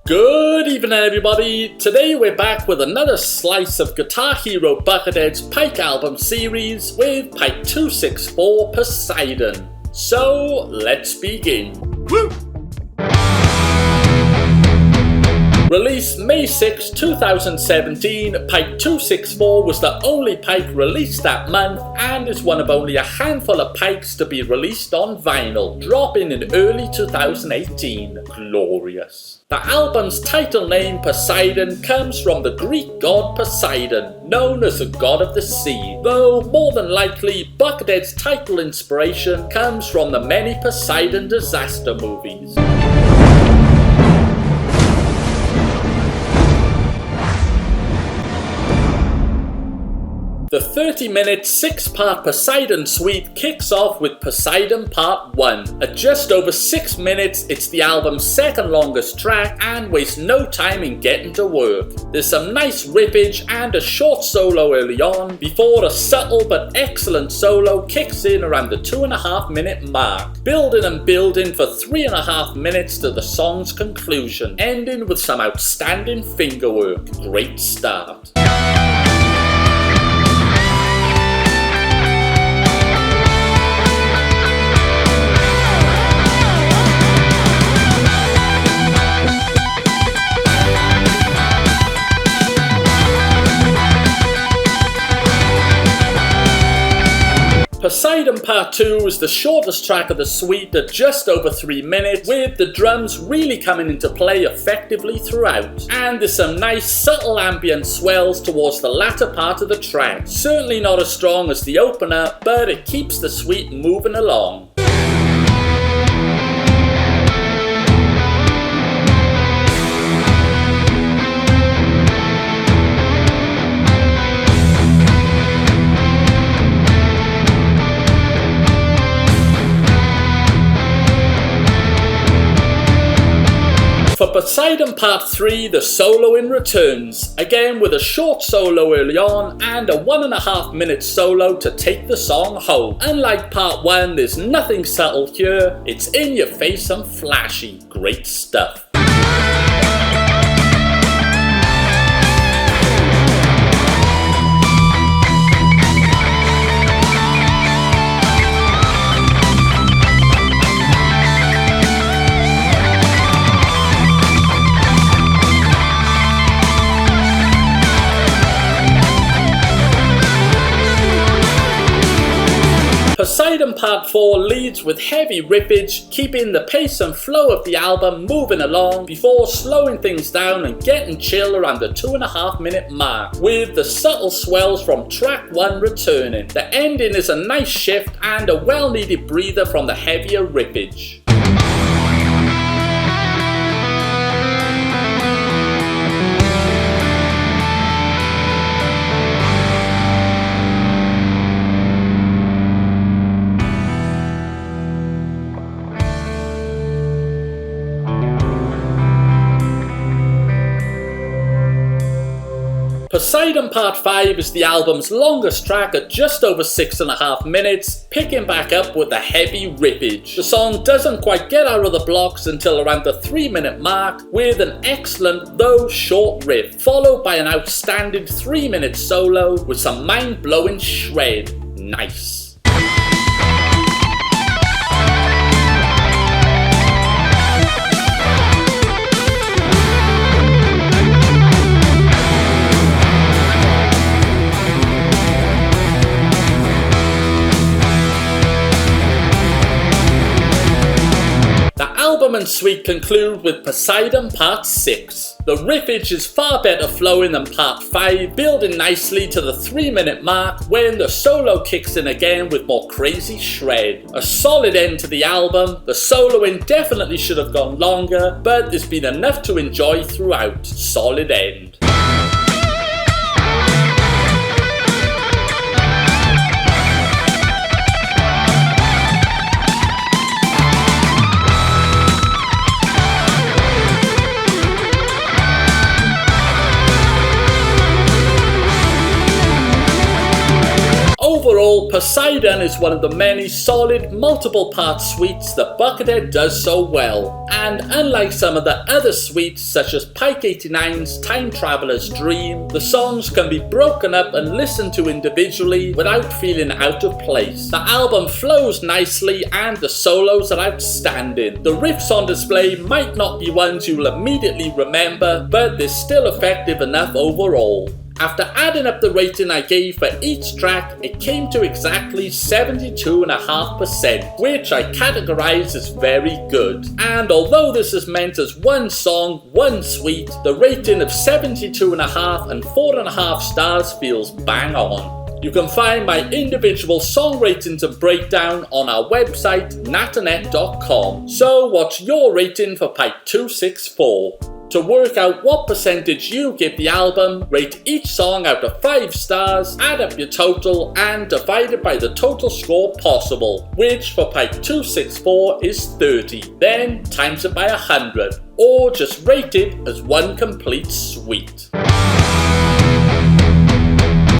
Good evening everybody, today we're back with another slice of Guitar Hero Buckethead's Pike album series with Pike 264 Poseidon. So let's begin. Woo! Released May 6, 2017, Pike 264 was the only Pike released that month and is one of only a handful of Pikes to be released on vinyl, dropping in early 2018. Glorious. The album's title name, Poseidon, comes from the Greek god Poseidon, known as the god of the sea, though more than likely Buckethead's title inspiration comes from the many Poseidon disaster movies. The 30-minute, 6-part Poseidon suite kicks off with Poseidon Part 1. At just over 6 minutes, it's the album's second longest track and wastes no time in getting to work. There's some nice riffage and a short solo early on, before a subtle but excellent solo kicks in around the 2.5-minute mark, building and building for 3.5 minutes to the song's conclusion, ending with some outstanding fingerwork. Great start. Poseidon Part 2 is the shortest track of the suite at just over 3 minutes, with the drums really coming into play effectively throughout. And there's some nice subtle ambient swells towards the latter part of the track. Certainly not as strong as the opener, but it keeps the suite moving along. For Poseidon Part 3, the soloing returns, again with a short solo early on and a 1.5 minute solo to take the song home. Unlike Part 1, there's nothing subtle here, it's in your face and flashy. Great stuff. Poseidon Part 4 leads with heavy riffage, keeping the pace and flow of the album moving along before slowing things down and getting chill around the 2.5 minute mark, with the subtle swells from track 1 returning. The ending is a nice shift and a well needed breather from the heavier riffage. Poseidon Part 5 is the album's longest track at just over 6.5 minutes, picking back up with a heavy riffage. The song doesn't quite get out of the blocks until around the 3-minute mark, with an excellent though short riff, followed by an outstanding 3-minute solo with some mind-blowing shred. Nice. Album and suite conclude with Poseidon Part 6. The riffage is far better flowing than Part 5, building nicely to the 3-minute mark when the solo kicks in again with more crazy shred. A solid end to the album. The soloing definitely should have gone longer, but there's been enough to enjoy throughout. Solid end. Overall, Poseidon is one of the many solid multiple part suites that Buckethead does so well, and unlike some of the other suites such as Pike 89's Time Traveler's Dream, the songs can be broken up and listened to individually without feeling out of place. The album flows nicely and the solos are outstanding. The riffs on display might not be ones you'll immediately remember, but they're still effective enough overall. After adding up the rating I gave for each track, it came to exactly 72.5%, which I categorise as very good. And although this is meant as one song, one suite, the rating of 72.5 and 4.5 stars feels bang on. You can find my individual song ratings and breakdown on our website, natanet.com. So what's your rating for Pike 264? To work out what percentage you give the album, rate each song out of 5 stars, add up your total and divide it by the total score possible, which for Pike 264 is 30. Then times it by 100, or just rate it as one complete suite.